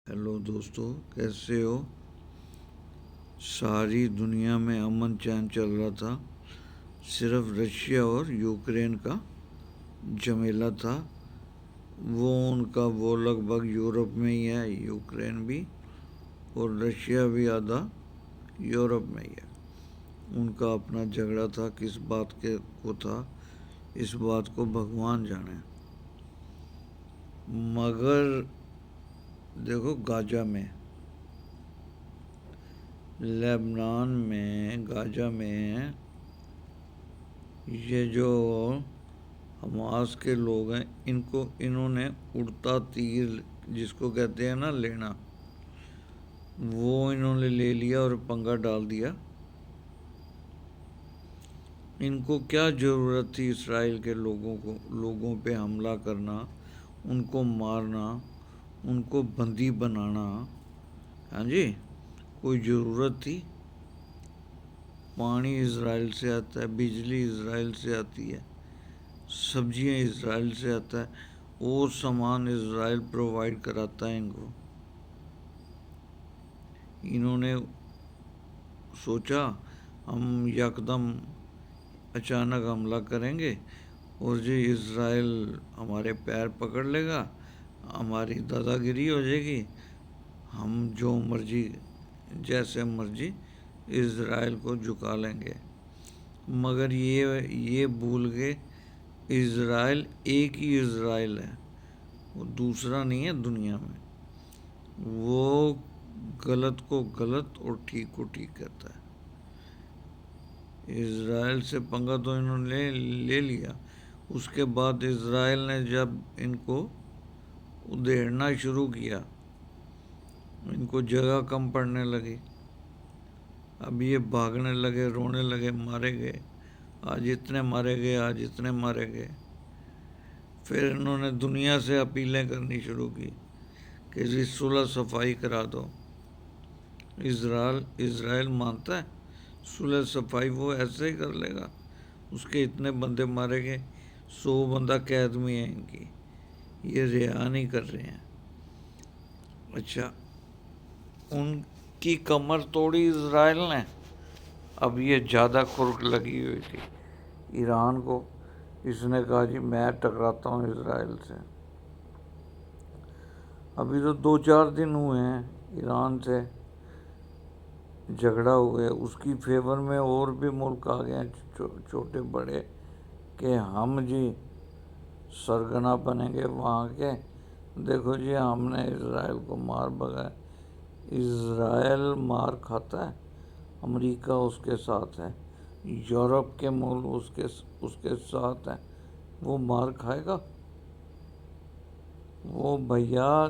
Hello दोस्तों, कैसे हो। सारी दुनिया में अमन चैन चल रहा था, सिर्फ रशिया और यूक्रेन का झमेला था। वो लगभग यूरोप में ही है, यूक्रेन भी, और रशिया भी आधा यूरोप में ही है। उनका अपना झगड़ा था, किस बात के को था, इस बात को भगवान जाने। मगर देखो, गाजा में, लेबनान में, गाजा में ये जो हमास के लोग हैं, इन्होंने उड़ता तीर जिसको कहते हैं ना, लेना, वो इन्होंने ले लिया और पंगा डाल दिया। इनको क्या ज़रूरत थी इसराइल के लोगों पे हमला करना, उनको मारना, उनको बंदी बनाना। हाँ जी, कोई ज़रूरत थी। पानी इज़राइल से आता है, बिजली इज़राइल से आती है, सब्जियां इज़राइल से आता है, वो सामान इज़राइल प्रोवाइड कराता है इनको। इन्होंने सोचा हम यकदम अचानक हमला करेंगे और जी इज़राइल हमारे पैर पकड़ लेगा, हमारी दादागिरी हो जाएगी, हम जो मर्जी, जैसे मर्जी इज़राइल को झुका लेंगे। मगर ये भूल गए, इज़राइल एक ही इज़राइल है, वो दूसरा नहीं है दुनिया में। वो गलत को गलत और ठीक को ठीक कहता है। इज़राइल से पंगा तो इन्होंने ले लिया। उसके बाद इज़राइल ने जब इनको उधेड़ना शुरू किया, इनको जगह कम पड़ने लगी। अब ये भागने लगे, रोने लगे, मारे गए, आज इतने मारे गए, आज इतने मारे गए। फिर इन्होंने दुनिया से अपीलें करनी शुरू की कि जी सुलह सफाई करा दो। इज़राइल मानता है सुलह सफाई वो ऐसे ही कर लेगा। उसके इतने बंदे मारे गए, 100 बंदा कैद में है इनकी, ये रिहा नहीं कर रहे हैं। अच्छा, उनकी कमर तोड़ी इज़राइल ने। अब ये ज़्यादा खुरक लगी हुई थी ईरान को। इसने कहा जी मैं टकराता हूँ इज़राइल से। अभी तो 2-4 दिन हुए हैं ईरान से झगड़ा हुए, उसकी फेवर में और भी मुल्क आ गए हैं, छोटे बड़े, कि हम जी सरगना बनेंगे वहाँ के। देखो जी, हमने इज़राइल को मार भगाया। इज़राइल मार खाता है, अमेरिका उसके साथ है, यूरोप के मुल्क उसके साथ हैं, वो मार खाएगा। वो भैया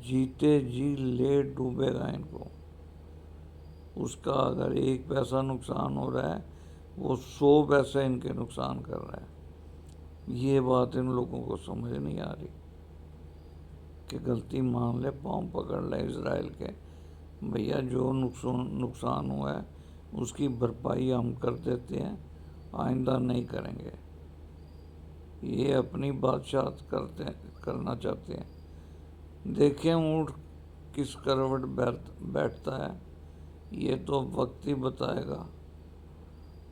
जीते जी ले डूबेगा इनको। उसका अगर 1 पैसा नुकसान हो रहा है, वो 100 पैसे इनके नुकसान कर रहा है। ये बात इन लोगों को समझ नहीं आ रही कि गलती मान ले, पाँव पकड़ ले इज़राइल के। भैया जो नुकसान हुआ है उसकी भरपाई हम कर देते हैं, आइंदा नहीं करेंगे। ये अपनी बादशाहत करना चाहते हैं। देखें ऊँट किस करवट बैठता है, ये तो वक्त ही बताएगा।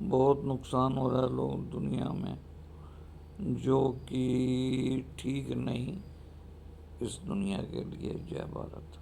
बहुत नुकसान हो रहा है लोग दुनिया में, जो कि ठीक नहीं इस दुनिया के लिए। जय भारत।